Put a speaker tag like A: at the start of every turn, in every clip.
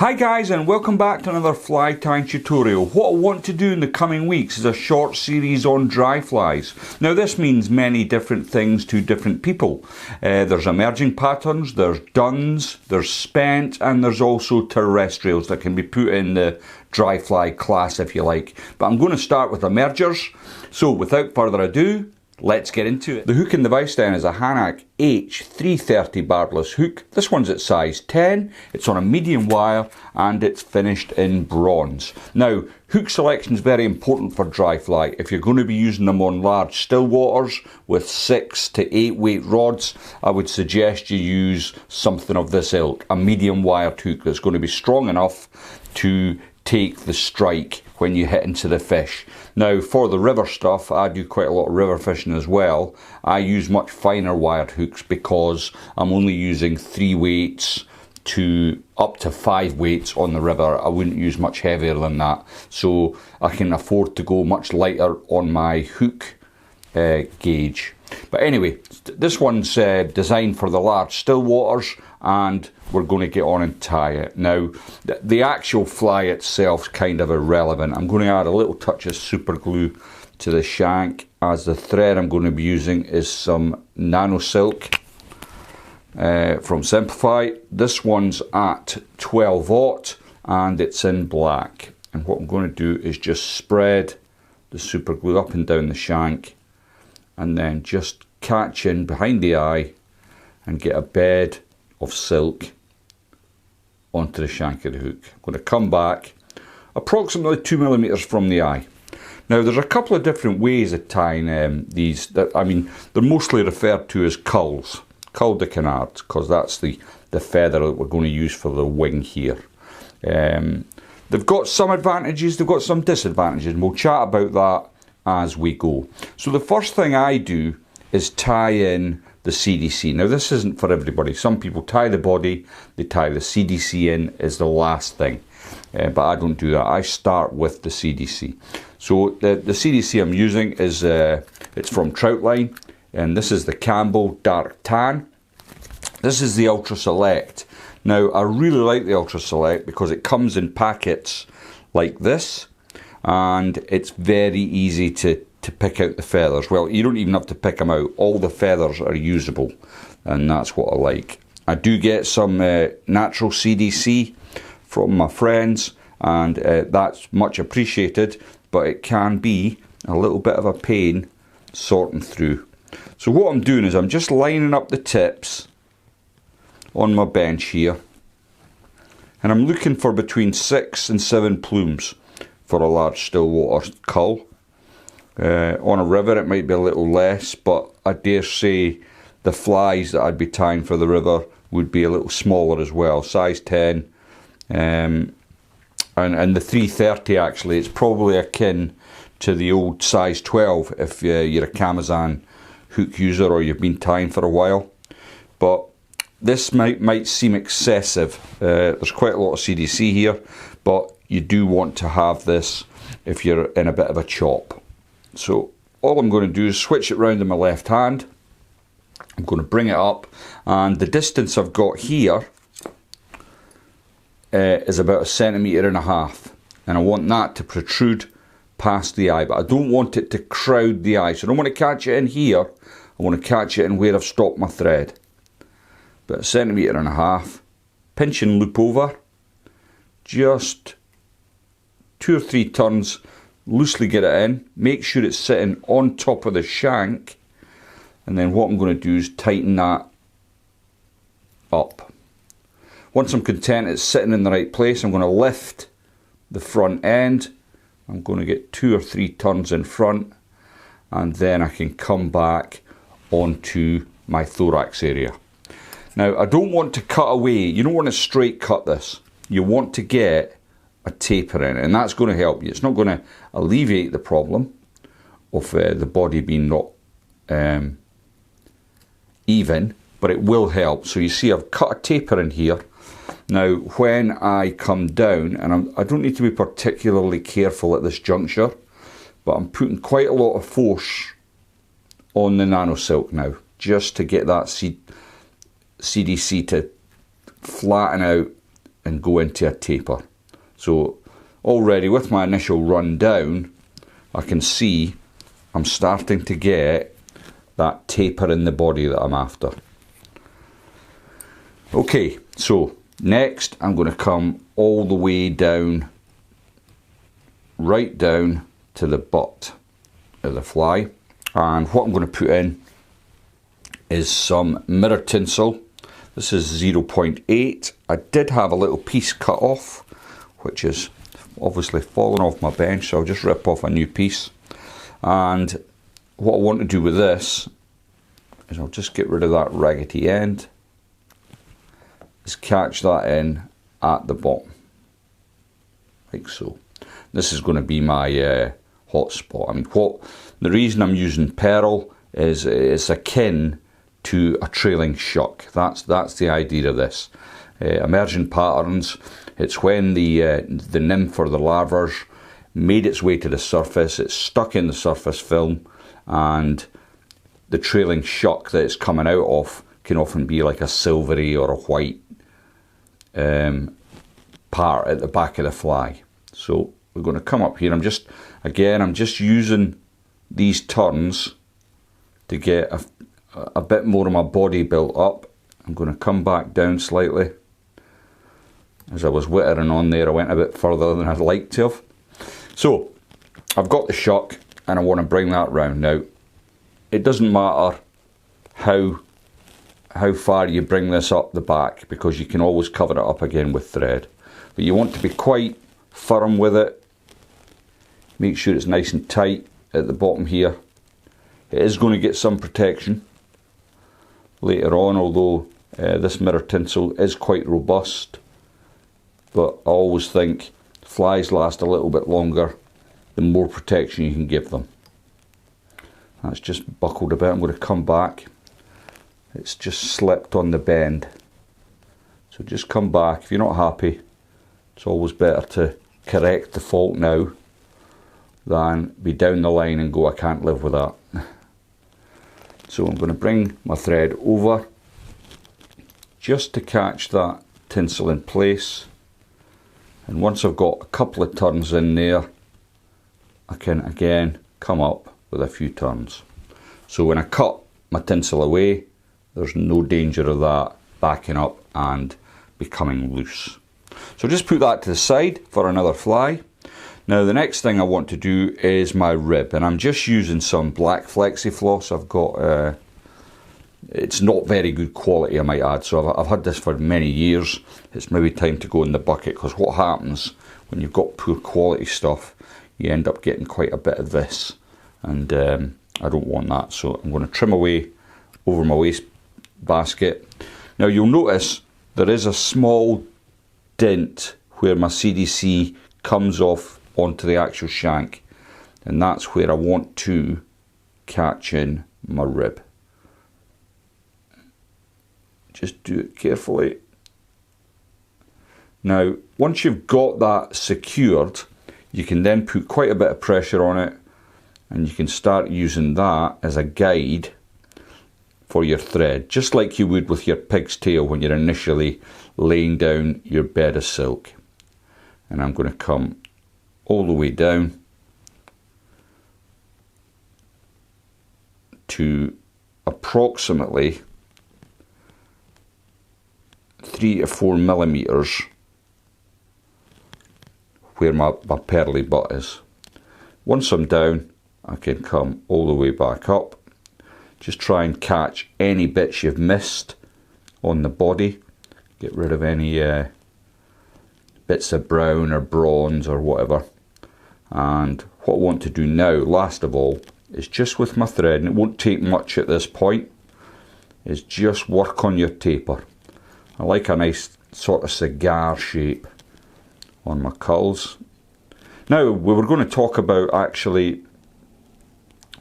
A: Hi guys, and welcome back to another fly tying tutorial. What I want to do in the coming weeks is a short series on dry flies. Now this means many different things to different people. There's emerging patterns, there's duns, there's spent, and there's also terrestrials that can be put in the dry fly class if you like. But I'm going to start with emergers. So without further ado, let's get into it. The hook in the vise then is a Hanak H330 barbless hook. This one's at size 10, it's on a medium wire and it's finished in bronze. Now, hook selection is very important for dry fly. If you're going to be using them on large still waters with 6 to 8 weight rods, I would suggest you use something of this ilk, a medium wired hook that's going to be strong enough to take the strike when you hit into the fish. Now for the river stuff, I do quite a lot of river fishing as well. I use much finer wired hooks because I'm only using 3 weights to up to 5 weights on the river. I wouldn't use much heavier than that, so I can afford to go much lighter on my hook gauge. But anyway, this one's designed for the large still waters, and we're going to get on and tie it. Now, the actual fly itself's kind of irrelevant. I'm going to add a little touch of super glue to the shank, as the thread I'm going to be using is some nano silk from Simplify. This one's at 12/0 and it's in black. And what I'm going to do is just spread the super glue up and down the shank, and then just catch in behind the eye and get a bed of silk onto the shank of the hook. I'm going to come back approximately 2mm from the eye. Now there's a couple of different ways of tying these. They're mostly referred to as culls, cull de canard, because that's the feather that we're going to use for the wing here. They've got some advantages, they've got some disadvantages, and we'll chat about that as we go. So the first thing I do is tie in the CDC. Now this isn't for everybody. Some people tie the body, they tie the CDC in as the last thing, but I don't do that. I start with the CDC. So the CDC I'm using is it's from Troutline, and this is the Campbell Dark Tan. This is the Ultra Select. Now I really like the Ultra Select because it comes in packets like this, and it's very easy to pick out the feathers. Well, you don't even have to pick them out. All the feathers are usable, and that's what I like. I do get some natural CDC from my friends, and that's much appreciated, but it can be a little bit of a pain sorting through. So what I'm doing is I'm just lining up the tips on my bench here, and I'm looking for between 6 and 7 plumes for a large still water cull. On a river it might be a little less, but I dare say the flies that I'd be tying for the river would be a little smaller as well, size 10. And the 330 actually, it's probably akin to the old size 12 if you're a Camazan hook user or you've been tying for a while. But this might seem excessive. There's quite a lot of CDC here, but you do want to have this if you're in a bit of a chop. So all I'm going to do is switch it round in my left hand. I'm going to bring it up, and the distance I've got here is about 1.5 centimeters, and I want that to protrude past the eye, but I don't want it to crowd the eye. So I don't want to catch it in here, I want to catch it in where I've stopped my thread. About 1.5 centimeters, pinch and loop over, just 2 or 3 turns, loosely get it in, make sure it's sitting on top of the shank, and then what I'm going to do is tighten that up. Once I'm content it's sitting in the right place, I'm going to lift the front end. I'm going to get 2 or 3 turns in front, and then I can come back onto my thorax area. Now I don't want to cut away, you don't want to straight cut this, you want to get a taper in it, and that's going to help you. It's not going to alleviate the problem of the body being not even, but it will help. So you see I've cut a taper in here. Now when I come down, and I don't need to be particularly careful at this juncture, but I'm putting quite a lot of force on the nano silk now, just to get that CDC to flatten out and go into a taper. So already with my initial run down, I can see I'm starting to get that taper in the body that I'm after. Okay, so next I'm going to come all the way down, right down to the butt of the fly, and what I'm going to put in is some mirror tinsel. This is 0.8. I did have a little piece cut off, which is obviously fallen off my bench, so I'll just rip off a new piece. And what I want to do with this is I'll just get rid of that raggedy end, is catch that in at the bottom, like so. This is going to be my hot spot. I mean, the reason I'm using pearl is it's akin to a trailing shuck. That's the idea of this. Emerging patterns, it's when the nymph or the larva's made its way to the surface, it's stuck in the surface film, and the trailing shuck that it's coming out of can often be like a silvery or a white part at the back of the fly. So we're going to come up here. I'm just using these turns to get a bit more of my body built up. I'm going to come back down slightly. As I was wittering on there, I went a bit further than I'd like to have. So I've got the shuck and I want to bring that round. Now, it doesn't matter how far you bring this up the back, because you can always cover it up again with thread. But you want to be quite firm with it. Make sure it's nice and tight at the bottom here. It is going to get some protection later on, although this mirror tinsel is quite robust. But I always think flies last a little bit longer the more protection you can give them. That's just buckled a bit. I'm going to come back. It's just slipped on the bend. So just come back. If you're not happy, it's always better to correct the fault now than be down the line and go, I can't live with that. So I'm going to bring my thread over just to catch that tinsel in place. And once I've got a couple of turns in there, I can again come up with a few turns. So when I cut my tinsel away, there's no danger of that backing up and becoming loose. So just put that to the side for another fly. Now the next thing I want to do is my rib, and I'm just using some black flexi floss. I've got, it's not very good quality, I might add, so I've had this for many years. It's maybe time to go in the bucket, because what happens when you've got poor quality stuff, you end up getting quite a bit of this, and I don't want that. So I'm going to trim away over my waste basket. Now you'll notice there is a small dent where my CDC comes off onto the actual shank, and that's where I want to catch in my rib. Just do it carefully. Now once you've got that secured, you can then put quite a bit of pressure on it, and you can start using that as a guide for your thread, just like you would with your pig's tail when you're initially laying down your bed of silk. And I'm going to come all the way down to approximately 3 to 4 millimeters where my pearly butt is. Once I'm down, I can come all the way back up. Just try and catch any bits you've missed on the body. Get rid of any bits of brown or bronze or whatever. And what I want to do now, last of all, is just with my thread, and it won't take much at this point, is just work on your taper. I like a nice sort of cigar shape on my culls. Now, we were going to talk about actually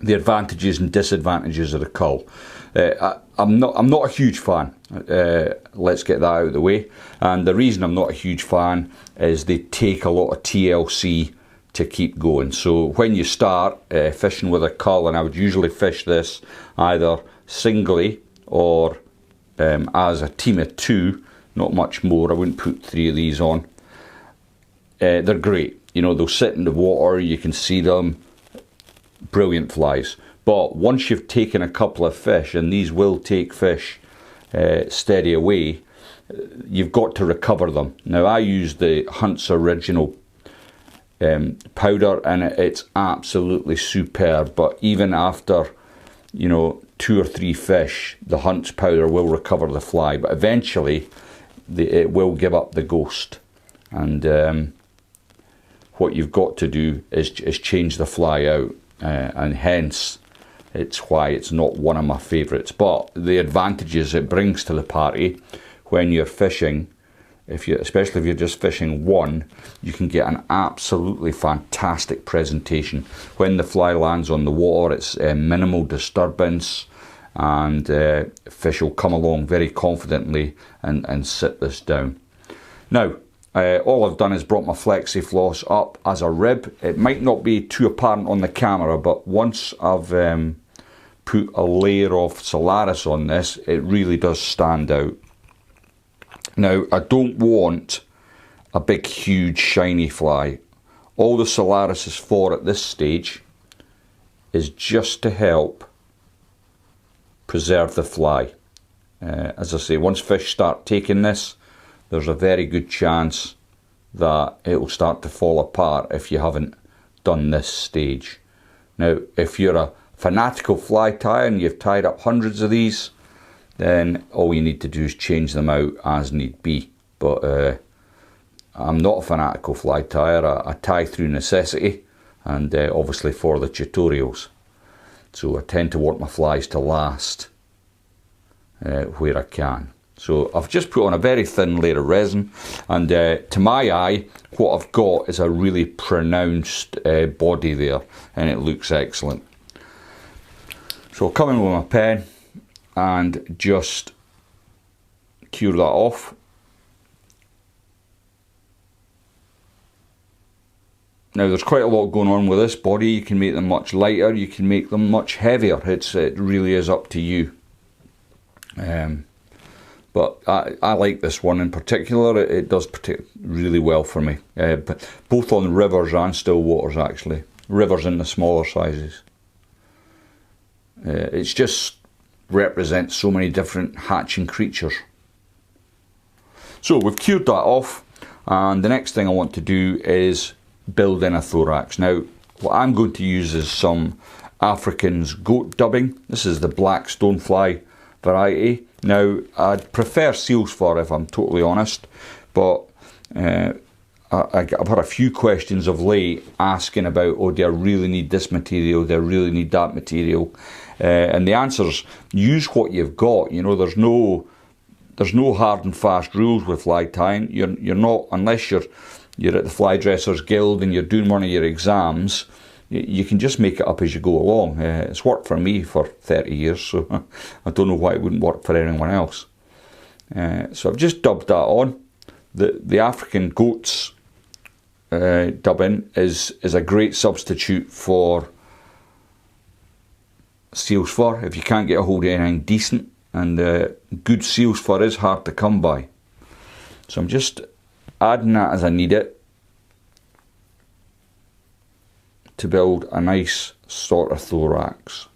A: the advantages and disadvantages of the cull. I'm not a huge fan. Let's get that out of the way. And the reason I'm not a huge fan is they take a lot of TLC to keep going. So when you start fishing with a cull, and I would usually fish this either singly or as a team of two. not much more. I wouldn't put 3 of these on. They're great. You know, they'll sit in the water, you can see them. Brilliant flies. But once you've taken a couple of fish, and these will take fish steady away, you've got to recover them. Now, I use the Hunt's Original powder, and it's absolutely superb. But even after, you know, 2 or 3 fish, the Hunt's powder will recover the fly. But eventually, it will give up the ghost. And what you've got to do is change the fly out, and hence it's why it's not one of my favourites. But the advantages it brings to the party when you're fishing, especially if you're just fishing one, you can get an absolutely fantastic presentation. When the fly lands on the water, it's minimal disturbance, and fish will come along very confidently and sit this down. Now, all I've done is brought my Flexi Floss up as a rib. It might not be too apparent on the camera, but once I've put a layer of Solaris on this, it really does stand out. Now, I don't want a big, huge, shiny fly. All the Solaris is for at this stage is just to help preserve the fly. As I say, once fish start taking this, there's a very good chance that it will start to fall apart if you haven't done this stage. Now, if you're a fanatical fly tyer and you've tied up hundreds of these, then all you need to do is change them out as need be. But I'm not a fanatical fly tyer. I tie through necessity, and obviously for the tutorials. So I tend to want my flies to last where I can. So I've just put on a very thin layer of resin, and to my eye, what I've got is a really pronounced body there, and it looks excellent. So I'll come in with my pen and just cure that off. Now, there's quite a lot going on with this body. You can make them much lighter, you can make them much heavier. It really is up to you. But I like this one in particular. It does really well for me, but both on rivers and still waters actually. Rivers in the smaller sizes. It's just represents so many different hatching creatures. So we've cured that off, and the next thing I want to do is build in a thorax. Now, what I'm going to use is some African's goat dubbing. This is the black stonefly variety. Now, I'd prefer seal's fur if I'm totally honest, but I've had a few questions of late asking about, oh, do I really need this material, do I really need that material? And the answer's, use what you've got. You know, there's no hard and fast rules with fly tying. You're not, unless you're at the Fly Dressers Guild and you're doing one of your exams, you can just make it up as you go along. It's worked for me for 30 years, so I don't know why it wouldn't work for anyone else. So I've just dubbed that on. The African goats dubbing is a great substitute for seal's fur if you can't get a hold of anything decent, and good seal's fur is hard to come by. So I'm just adding that as I need it to build a nice sort of thorax.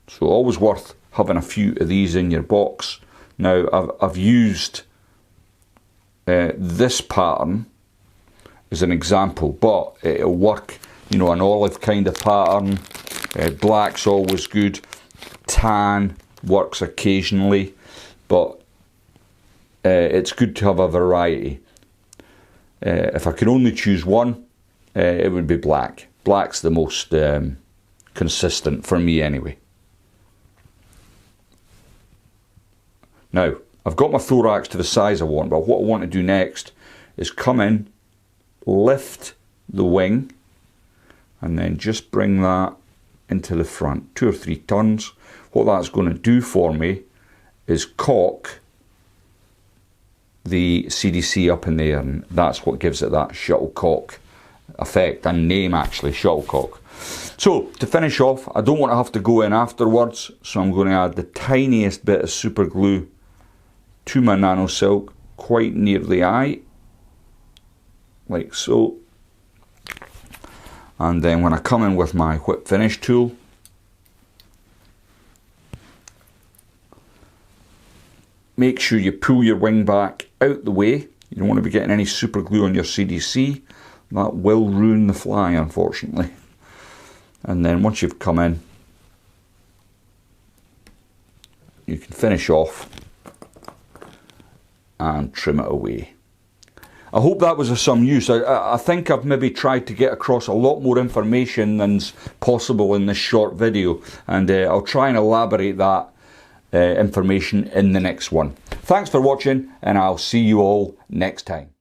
A: So always worth having a few of these in your box. Now I've used this pattern as an example, but it'll work, you know, an olive kind of pattern. Black's always good. Tan works occasionally, but it's good to have a variety. If I could only choose one, it would be black. Black's the most consistent for me anyway. Now, I've got my thorax to the size I want, but what I want to do next is come in, lift the wing, and then just bring that into the front, 2 or 3 turns. What that's going to do for me is cock the CDC up in the air, and that's what gives it that shuttlecock effect, and name actually, shuttlecock. So to finish off, I don't want to have to go in afterwards, so I'm going to add the tiniest bit of super glue to my nano silk quite near the eye, like so. And then when I come in with my whip finish tool, make sure you pull your wing back out the way. You don't want to be getting any super glue on your CDC. That will ruin the fly, unfortunately. And then once you've come in, you can finish off and trim it away. I hope that was of some use. I think I've maybe tried to get across a lot more information than's possible in this short video, and I'll try and elaborate that information in the next one. Thanks for watching, and I'll see you all next time.